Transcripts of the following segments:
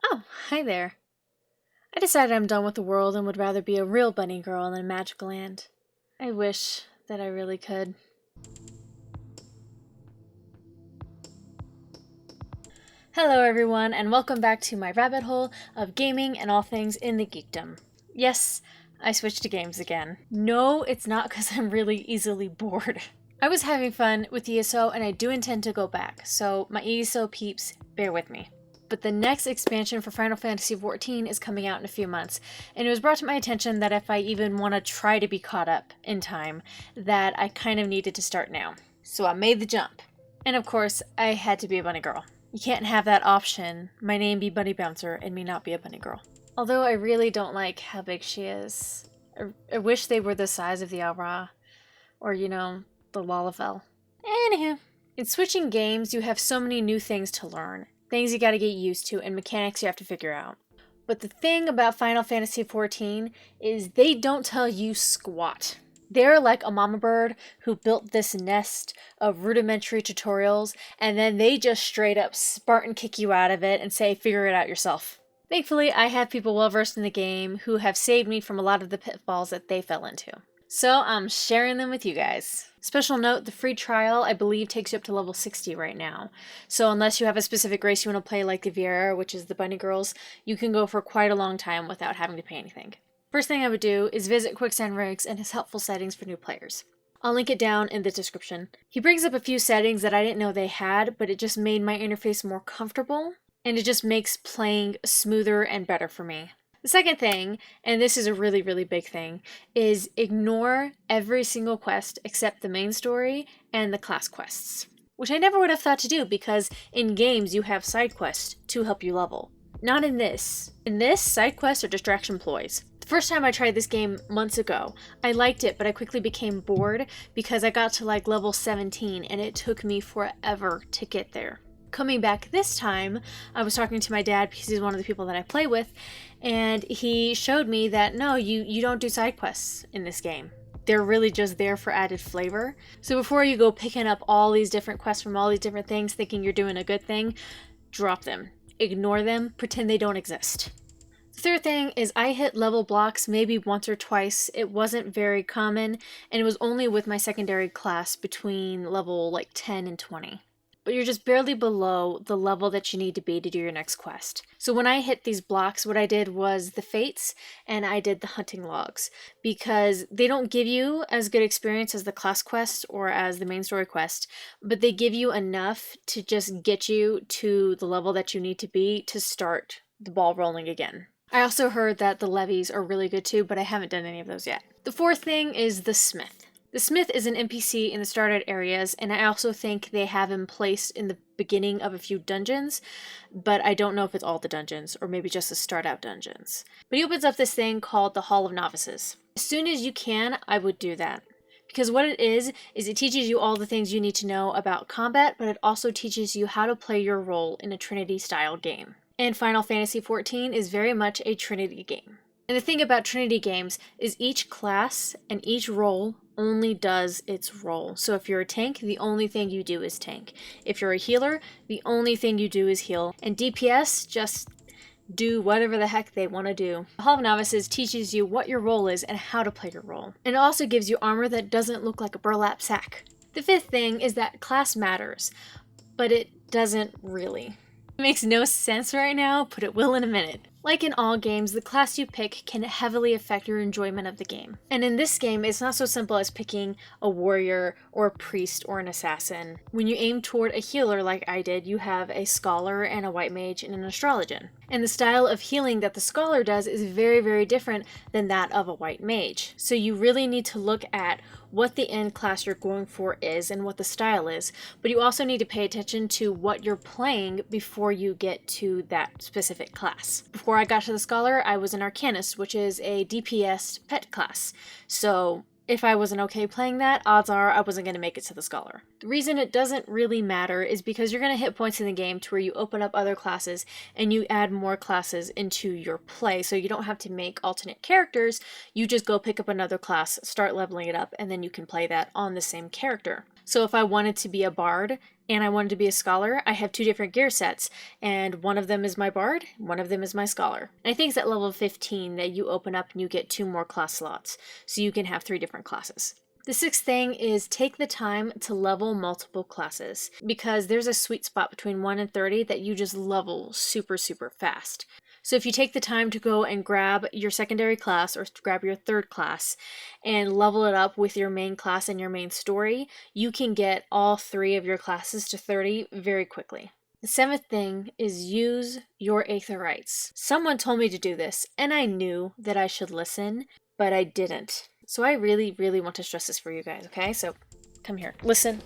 Oh, hi there. I decided I'm done with the world and would rather be a real bunny girl in a magical land. I wish that I really could. Hello everyone, and welcome back to my rabbit hole of gaming and all things in the geekdom. Yes, I switched to games again. No, it's not because I'm really easily bored. I was having fun with ESO and I do intend to go back, so my ESO peeps, bear with me. But the next expansion for Final Fantasy XIV is coming out in a few months, and it was brought to my attention that if I even want to try to be caught up in time, that I kind of needed to start now. So I made the jump. And of course, I had to be a bunny girl. You can't have that option, my name be Bunny Bouncer, and me not be a bunny girl. Although I really don't like how big she is. I wish they were the size of the Aura, or the Lalafell. Anywho, in switching games, you have so many new things to learn. Things you gotta get used to, and mechanics you have to figure out. But the thing about Final Fantasy XIV is they don't tell you squat. They're like a mama bird who built this nest of rudimentary tutorials, and then they just straight up Spartan kick you out of it and say, figure it out yourself. Thankfully, I have people well versed in the game who have saved me from a lot of the pitfalls that they fell into. So I'm sharing them with you guys. Special note, the free trial, I believe, takes you up to level 60 right now. So unless you have a specific race you want to play like the Viera, which is the Bunny Girls, you can go for quite a long time without having to pay anything. First thing I would do is visit Quicksand Rigs and his helpful settings for new players. I'll link it down in the description. He brings up a few settings that I didn't know they had, but it just made my interface more comfortable, and it just makes playing smoother and better for me. The second thing, and this is a really, really big thing, is ignore every single quest except the main story and the class quests. Which I never would have thought to do because in games you have side quests to help you level. Not in this. In this, side quests are distraction ploys. The first time I tried this game months ago, I liked it, but I quickly became bored because I got to like level 17 and it took me forever to get there. Coming back this time, I was talking to my dad because he's one of the people that I play with, and he showed me that no, you don't do side quests in this game. They're really just there for added flavor. So before you go picking up all these different quests from all these different things thinking you're doing a good thing, drop them. Ignore them, pretend they don't exist. The third thing is I hit level blocks maybe once or twice. It wasn't very common, and it was only with my secondary class between level like 10 and 20. But you're just barely below the level that you need to be to do your next quest. So when I hit these blocks, what I did was the fates and I did the hunting logs because they don't give you as good experience as the class quest or as the main story quest, but they give you enough to just get you to the level that you need to be to start the ball rolling again. I also heard that the levies are really good too, but I haven't done any of those yet. The fourth thing is the smith. The smith is an NPC in the started areas, and I also think they have him placed in the beginning of a few dungeons, but I don't know if it's all the dungeons, or maybe just the start out dungeons. But he opens up this thing called the Hall of Novices. As soon as you can, I would do that. Because what it is it teaches you all the things you need to know about combat, but it also teaches you how to play your role in a Trinity-style game. And Final Fantasy XIV is very much a Trinity game. And the thing about Trinity games is each class and each role only does its role. So if you're a tank, the only thing you do is tank. If you're a healer, the only thing you do is heal. And DPS just do whatever the heck they want to do. The Hall of Novices teaches you what your role is and how to play your role. And it also gives you armor that doesn't look like a burlap sack. The fifth thing is that class matters, but it doesn't really. It makes no sense right now, but it will in a minute. Like in all games, the class you pick can heavily affect your enjoyment of the game. And in this game, it's not so simple as picking a warrior or a priest or an assassin. When you aim toward a healer like I did, you have a scholar and a white mage and an astrologian. And the style of healing that the scholar does is very, very different than that of a white mage. So you really need to look at what the end class you're going for is and what the style is, but you also need to pay attention to what you're playing before you get to that specific class. Before I got to the Scholar, I was an Arcanist, which is a DPS pet class. So if I wasn't okay playing that, odds are I wasn't going to make it to the Scholar. The reason it doesn't really matter is because you're going to hit points in the game to where you open up other classes and you add more classes into your play, so you don't have to make alternate characters. You just go pick up another class, start leveling it up, and then you can play that on the same character. So if I wanted to be a bard and I wanted to be a scholar, I have 2 different gear sets, and one of them is my bard, one of them is my scholar. And I think it's at level 15 that you open up and you get 2 more class slots, so you can have 3 different classes. The 6th thing is take the time to level multiple classes, because there's a sweet spot between 1 and 30 that you just level super fast. So if you take the time to go and grab your secondary class or grab your 3rd class and level it up with your main class and your main story, you can get all 3 of your classes to 30 very quickly. The 7th thing is use your Aether rights. Someone told me to do this, and I knew that I should listen, but I didn't. So I really want to stress this for you guys, okay? So come here. Listen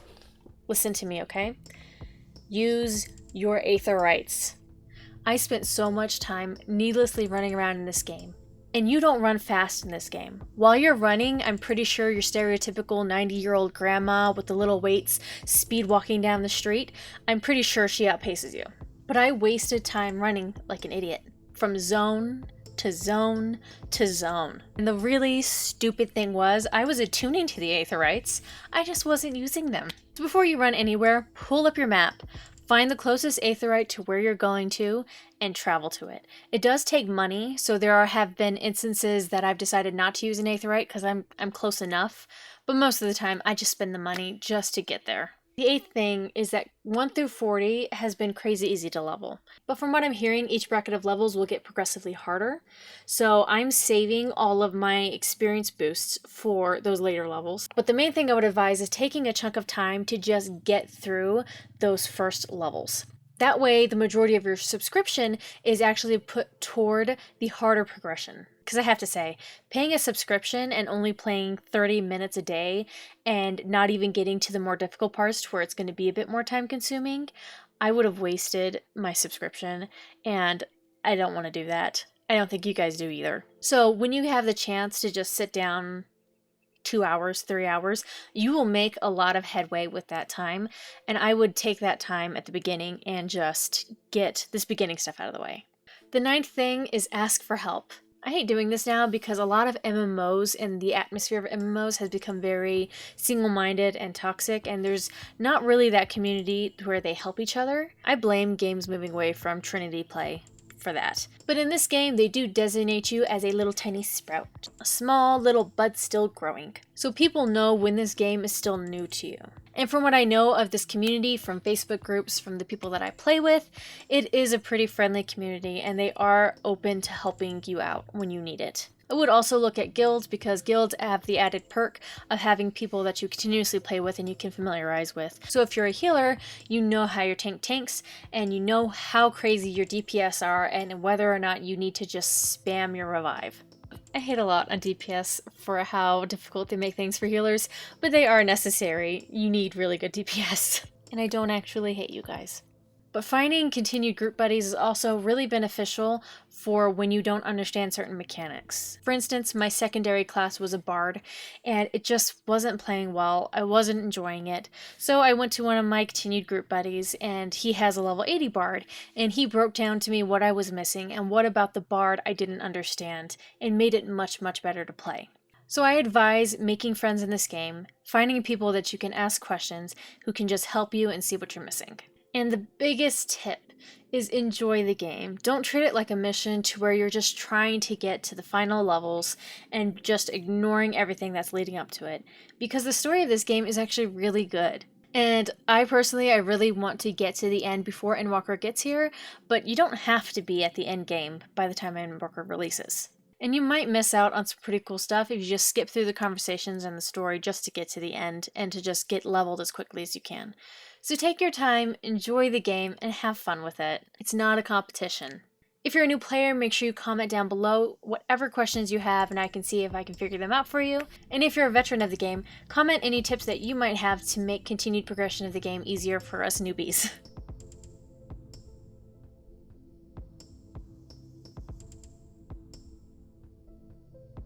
to me, okay? Use your Aether rights. I spent so much time needlessly running around in this game. And you don't run fast in this game. While you're running, I'm pretty sure your stereotypical 90-year-old grandma with the little weights speed walking down the street, I'm pretty sure she outpaces you. But I wasted time running like an idiot. From zone to zone to zone. And the really stupid thing was, I was attuning to the Aether rights, I just wasn't using them. So before you run anywhere, pull up your map. Find the closest aetherite to where you're going to and travel to it. It does take money, so there have been instances that I've decided not to use an aetherite because I'm close enough, but most of the time I just spend the money just to get there. The 8th thing is that 1 through 40 has been crazy easy to level. But from what I'm hearing, each bracket of levels will get progressively harder. So I'm saving all of my experience boosts for those later levels. But the main thing I would advise is taking a chunk of time to just get through those first levels. That way, the majority of your subscription is actually put toward the harder progression. Because I have to say, paying a subscription and only playing 30 minutes a day and not even getting to the more difficult parts to where it's going to be a bit more time consuming, I would have wasted my subscription, and I don't want to do that. I don't think you guys do either. So when you have the chance to just sit down 2 hours, 3 hours, you will make a lot of headway with that time. And I would take that time at the beginning and just get this beginning stuff out of the way. The 9th thing is ask for help. I hate doing this now because a lot of MMOs and the atmosphere of MMOs has become very single-minded and toxic, and there's not really that community where they help each other. I blame games moving away from Trinity play for that. But in this game, they do designate you as a little tiny sprout, a small little bud still growing. So people know when this game is still new to you. And from what I know of this community, from Facebook groups, from the people that I play with, it is a pretty friendly community and they are open to helping you out when you need it. I would also look at guilds because guilds have the added perk of having people that you continuously play with and you can familiarize with. So if you're a healer, you know how your tank tanks and you know how crazy your DPS are and whether or not you need to just spam your revive. I hate a lot on DPS for how difficult they make things for healers, but they are necessary. You need really good DPS. And I don't actually hate you guys. But finding continued group buddies is also really beneficial for when you don't understand certain mechanics. For instance, my secondary class was a bard, and it just wasn't playing well. I wasn't enjoying it. So I went to one of my continued group buddies, and he has a level 80 bard, and he broke down to me what I was missing and what about the bard I didn't understand, and made it much, much better to play. So I advise making friends in this game, finding people that you can ask questions who can just help you and see what you're missing. And the biggest tip is enjoy the game. Don't treat it like a mission to where you're just trying to get to the final levels and just ignoring everything that's leading up to it. Because the story of this game is actually really good. And I really want to get to the end before Endwalker gets here, but you don't have to be at the end game by the time Endwalker releases. And you might miss out on some pretty cool stuff if you just skip through the conversations and the story just to get to the end and to just get leveled as quickly as you can. So take your time, enjoy the game, and have fun with it. It's not a competition. If you're a new player, make sure you comment down below whatever questions you have and I can see if I can figure them out for you. And if you're a veteran of the game, comment any tips that you might have to make continued progression of the game easier for us newbies.